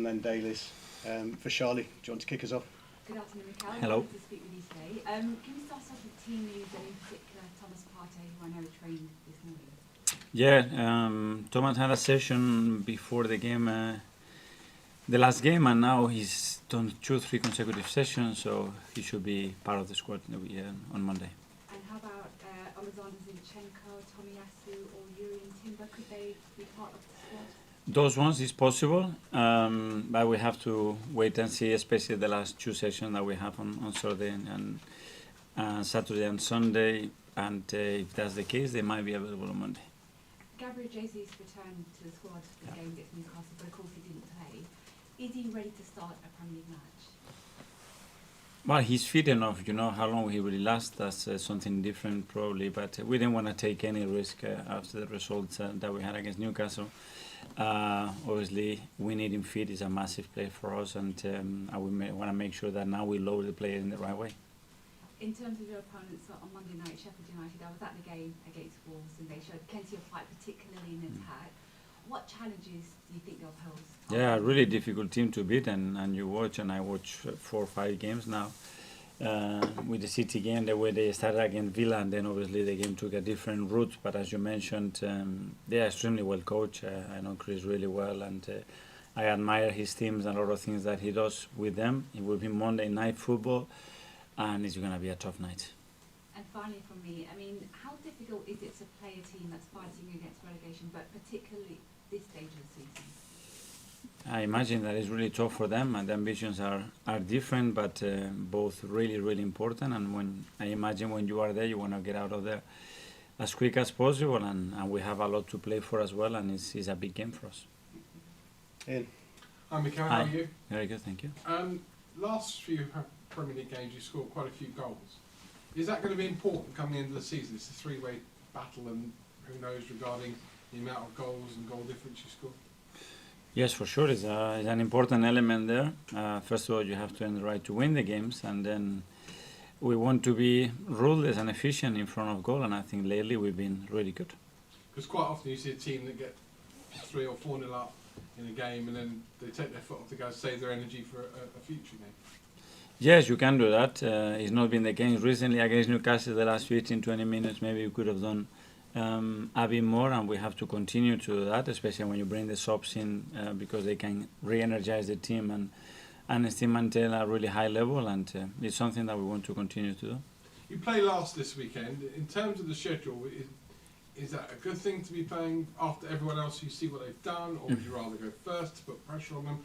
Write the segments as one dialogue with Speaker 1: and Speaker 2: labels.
Speaker 1: then Dailies. For Charlie, do you want to kick us off?
Speaker 2: Good afternoon, Mikel.
Speaker 3: Hello.
Speaker 2: Nice to speak with you today. Can we start off with team news and in particular Thomas Partey, who I know trained this morning?
Speaker 3: Yeah, Thomas had a session before the game, the last game, and now he's done 2-3 consecutive sessions, so he should be part of the squad on Monday.
Speaker 2: And how about Alexander Zinchenko, Tomiyasu or Yurian Timber? Could they be part of the squad?
Speaker 3: Those ones is possible, but we have to wait and see, especially the last 2 sessions that we have on Saturday and Saturday and Sunday, and if that's the case, they might be available on Monday.
Speaker 2: Gabriel Jesus returned to the squad for the game against Newcastle, but of course he didn't play. Is he ready to start a Premier League match?
Speaker 3: Well, he's fit enough, how long he will last, that's something different probably, but we didn't want to take any risk after the results that we had against Newcastle. Obviously, we need him fit, it's a massive play for us, and we want to make sure that now we load the players in the right way.
Speaker 2: In terms of your opponents on Monday night, Sheffield United, I was at the game against Wolves and they showed plenty of fight, particularly in attack. What challenges do you think they'll pose?
Speaker 3: Yeah, a really difficult team to beat, and you watch, and I watch 4 or 5 games now. With the City game, the way they started against Villa, and then obviously the game took a different route. But as you mentioned, they are extremely well coached. I know Chris really well, and I admire his teams and a lot of things that he does with them. It will be Monday Night Football, and it's going to be a tough night.
Speaker 2: And finally from me, how difficult is it to play a team that's fighting against relegation, but particularly this stage of the season?
Speaker 3: I imagine that it's really tough for them, and the ambitions are different, but both really, really important. And I imagine when you are there, you want to get out of there as quick as possible, and we have a lot to play for as well, and it's a big game for us.
Speaker 1: Ian.
Speaker 4: Hi Mikel, how are you?
Speaker 3: Very good, thank you.
Speaker 4: Last few Premier League games you scored quite a few goals. Is that going to be important coming into the season? It's a 3-way battle, and who knows regarding the amount of goals and goal difference you score?
Speaker 3: Yes, for sure, it's an important element there. First of all, you have to earn the right to win the games, and then we want to be ruthless and efficient in front of goal, and I think lately we've been really good.
Speaker 4: Because quite often you see a team that get 3 or 4-0 up in a game, and then they take their foot off the gas, save their energy for a future game.
Speaker 3: Yes, you can do that. It's not been the case recently against Newcastle. The last 15-20 minutes, maybe we could have done a bit more, and we have to continue to do that, especially when you bring the subs in, because they can re-energize the team and still maintain a really high level, and it's something that we want to continue to do.
Speaker 4: You play last this weekend. In terms of the schedule, is that a good thing to be playing after everyone else? You see what they've done, or would you rather go first to put pressure on them?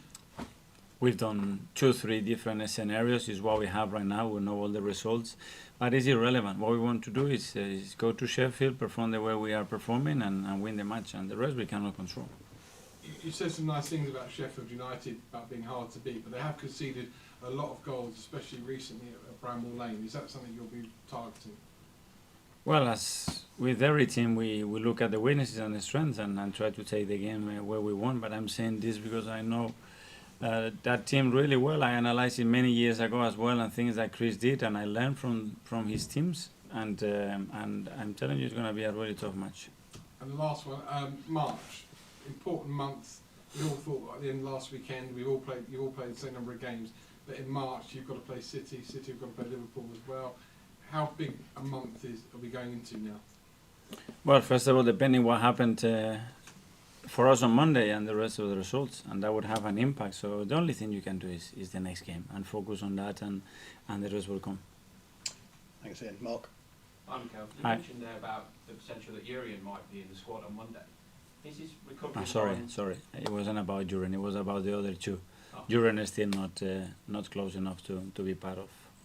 Speaker 3: We've done 2-3 different scenarios, is what we have right now. We know all the results, but it's irrelevant. What we want to do is go to Sheffield, perform the way we are performing, and win the match, and the rest we cannot control.
Speaker 4: You said some nice things about Sheffield United, about being hard to beat, but they have conceded a lot of goals, especially recently at Bramall Lane. Is that something you'll be targeting?
Speaker 3: Well, as with every team, we look at the weaknesses and the strengths and try to take the game where we want, but I'm saying this because I know that team really well. I analyzed it many years ago as well, and things that Chris did, and I learned from his teams, and I'm telling you, it's going to be a really tough match.
Speaker 4: And the last one, March, important month. We all thought at the end of last weekend you all played the same number of games, but in March you've got to play City have got to play Liverpool as well. How big a month are we going into now?
Speaker 3: Well, first of all, depending what happened for us on Monday and the rest of the results, and that would have an impact. So the only thing you can do is the next game and focus on that, and the rest will come.
Speaker 1: Thanks, Ian. Mark.
Speaker 5: Hi, Mikel. You
Speaker 3: Hi.
Speaker 5: mentioned there about the potential that Yurian might be in the squad on Monday. Is his recovery?
Speaker 3: Sorry. It wasn't about Duran. It was about the other 2.
Speaker 5: Oh.
Speaker 3: Duran is still not close enough to be part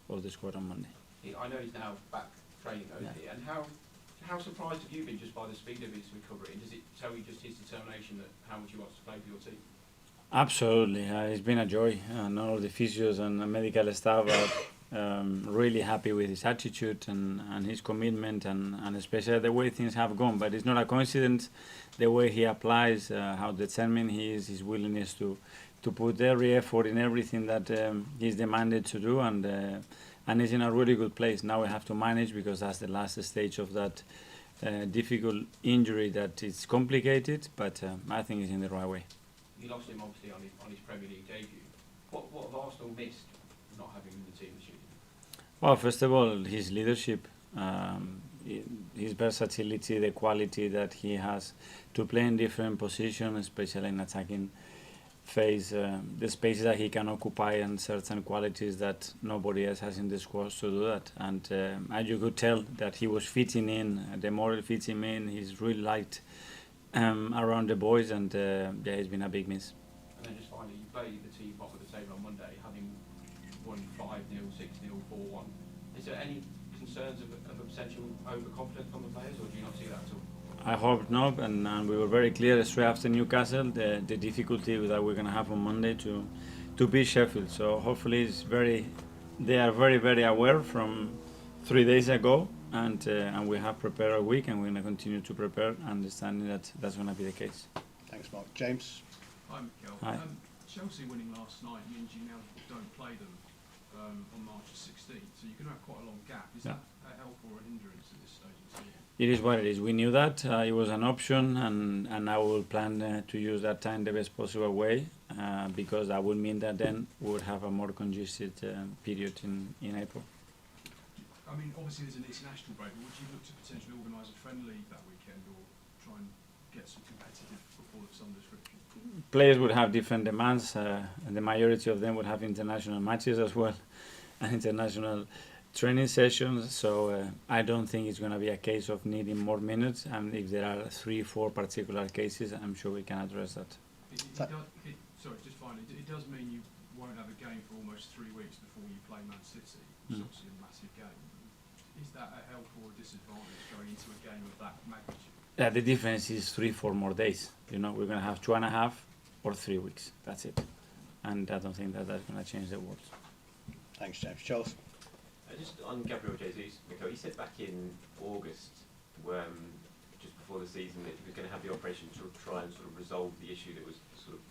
Speaker 3: of the squad on Monday.
Speaker 5: I know he's now back training, though, isn't he? And how surprised have you been just by the speed of his recovery? And does it tell you just his determination that how much he wants to play for your team?
Speaker 3: Absolutely, it's been a joy, and all the physios and the medical staff are really happy with his attitude and his commitment, and especially the way things have gone. But it's not a coincidence the way he applies, how determined he is, his willingness to put every effort in everything that he's demanded to do, and he's in a really good place. Now we have to manage, because that's the last stage of that difficult injury that is complicated, but I think he's in the right way.
Speaker 5: You lost him obviously on his Premier League debut. What have Arsenal missed not having him in the team this year?
Speaker 3: Well, first of all, his leadership, his versatility, the quality that he has to play in different positions, especially in attacking phase, the spaces that he can occupy, and certain qualities that nobody else has in the squad to do that. And as you could tell that he was fitting in, the more it fits him in, he's really liked around the boys, and yeah, it's been a big miss.
Speaker 5: And then just finally, you play the team bottom of the table on Monday, having won 5-0, 6-0, 4-1. Is there any concerns of a potential overconfidence from the players, or do you not see that at all?
Speaker 3: I hope not, and we were very clear straight after Newcastle the difficulty that we're going to have on Monday to beat Sheffield. So hopefully they are very aware from 3 days ago, and we have prepared a week, and we're going to continue to prepare, understanding that that's going to be the case.
Speaker 1: Thanks, Mark. James?
Speaker 6: Hi, Mikel.
Speaker 3: Hi.
Speaker 6: Chelsea winning last night means you now don't play them on March 16th, so you're going to have quite a long gap. Is
Speaker 3: Yeah.
Speaker 6: that a help or a hindrance at this stage of the season?
Speaker 3: It is what it is. We knew that it was an option, and now we'll plan to use that time the best possible way, because that would mean that then we would have a more congested period in April.
Speaker 6: I mean, obviously there's an international break, but would you look to potentially organise a friendly that weekend or try and get some competitive football of some description?
Speaker 3: Players would have different demands, and the majority of them would have international matches as well, and international training sessions. So I don't think it's going to be a case of needing more minutes, and if there are 3-4 particular cases, I'm sure we can address that.
Speaker 6: Sorry, just finally, it does mean you won't have a game for almost 3 weeks before you play Man City, which is obviously a massive game. Is that a help or a disadvantage going into a game of that magnitude?
Speaker 3: Yeah, the difference is 3-4 more days. You know, we're going to have 2.5 or 3 weeks. That's it. And I don't think that that's going to change the world.
Speaker 1: Thanks, James. Charles?
Speaker 7: Just on Gabriel Jesus, Mikel, he said back in August, just before the season, that he was going to have the operation to try and sort of resolve the issue that was sort of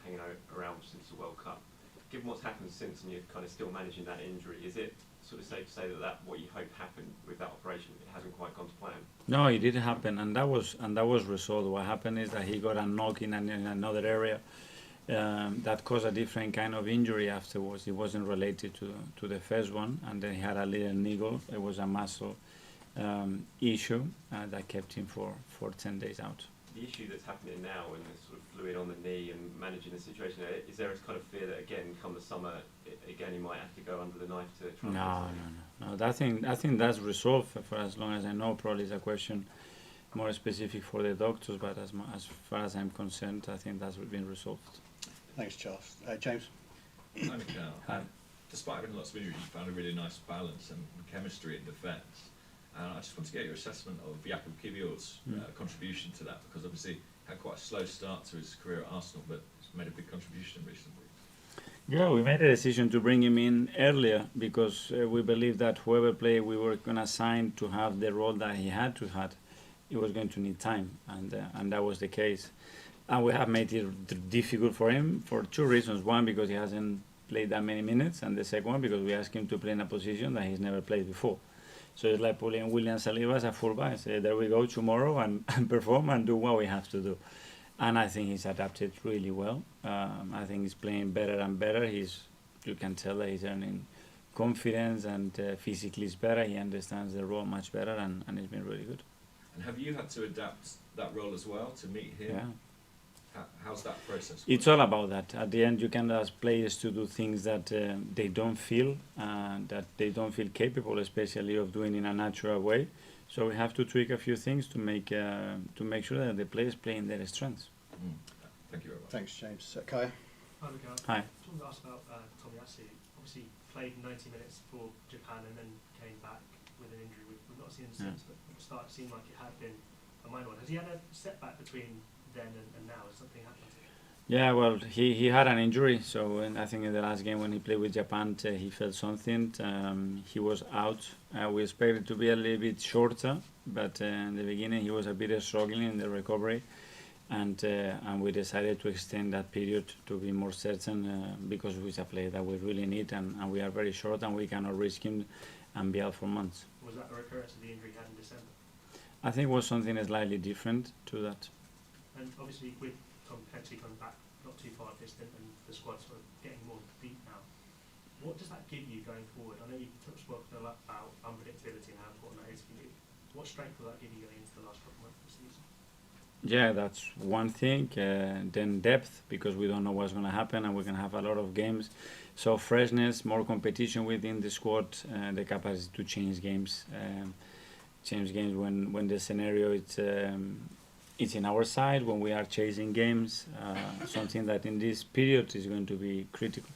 Speaker 7: hanging around since the World Cup. Given what's happened since, and you're kind of still managing that injury, is it sort of safe to say that what you hoped happened with that operation, it hasn't quite gone to plan?
Speaker 3: No, it did happen, and that was resolved. What happened is that he got a knock in another area that caused a different kind of injury afterwards. It wasn't related to the first one, and then he had a little niggle. It was a muscle issue that kept him for 10 days out.
Speaker 7: The issue that's happening now, and the sort of fluid on the knee and managing the situation, is there a kind of fear that again, come the summer, again he might have to go under the knife to try and...
Speaker 3: No. I think that's resolved for as long as I know. Probably it's a question more specific for the doctors, but as far as I'm concerned, I think that's been resolved.
Speaker 1: Thanks, Charles. James?
Speaker 8: Hi, Mikel. Despite having lots of injuries, you found a really nice balance and chemistry in defence. I just want to get your assessment of Jakub Kiwior's contribution to that, because obviously had quite a slow start to his career at Arsenal, but he's made a big contribution in recent weeks.
Speaker 3: Yeah, we made a decision to bring him in earlier because we believe that whoever player we were going to assign to have the role that he had to have, he was going to need time, and that was the case. And we have made it difficult for him for 2 reasons. One, because he hasn't played that many minutes, and the second one, because we asked him to play in a position that he's never played before. So it's like pulling William Saliba as a fullback. Say, there we go tomorrow and perform and do what we have to do. And I think he's adapted really well. I think he's playing better and better. You can tell that he's earning confidence, and physically he's better. He understands the role much better, and he's been really good.
Speaker 8: And have you had to adapt that role as well to meet him?
Speaker 3: Yeah.
Speaker 8: How's that process?
Speaker 3: It's all about that. At the end, you can ask players to do things that they don't feel capable, especially of doing in a natural way. So we have to tweak a few things to make sure that the players play in their strengths.
Speaker 8: Thank you very much.
Speaker 1: Thanks, James. Kaya?
Speaker 9: Hi, Mikel.
Speaker 3: Hi.
Speaker 9: I just wanted to ask about Tomiyasu. Obviously played 90 minutes for Japan and then came back with an injury. We've not seen him since, but at the start it seemed like it had been a minor one. Has he had a setback between then and now? Has something happened to him?
Speaker 3: Yeah, well, he had an injury, so I think in the last game when he played with Japan, he felt something. He was out. We expected to be a little bit shorter, but in the beginning he was a bit struggling in the recovery, and we decided to extend that period to be more certain because he's a player that we really need, and we are very short, and we cannot risk him and be out for months.
Speaker 9: Was that a recurrence of the injury he had in December?
Speaker 3: I think it was something slightly different to that.
Speaker 9: And obviously with Tom potentially coming back not too far distant and the squad's sort of getting more deep now. What does that give you going forward? I know you spoke a lot about unpredictability and how important that is for you. What strength will that give you going into the last couple of months of the season?
Speaker 3: Yeah, that's one thing. Then depth, because we don't know what's going to happen, and we're going to have a lot of games. So freshness, more competition within the squad, the capacity to change games. When the scenario it's in our side, when we are chasing games. Something that in this period is going to be critical.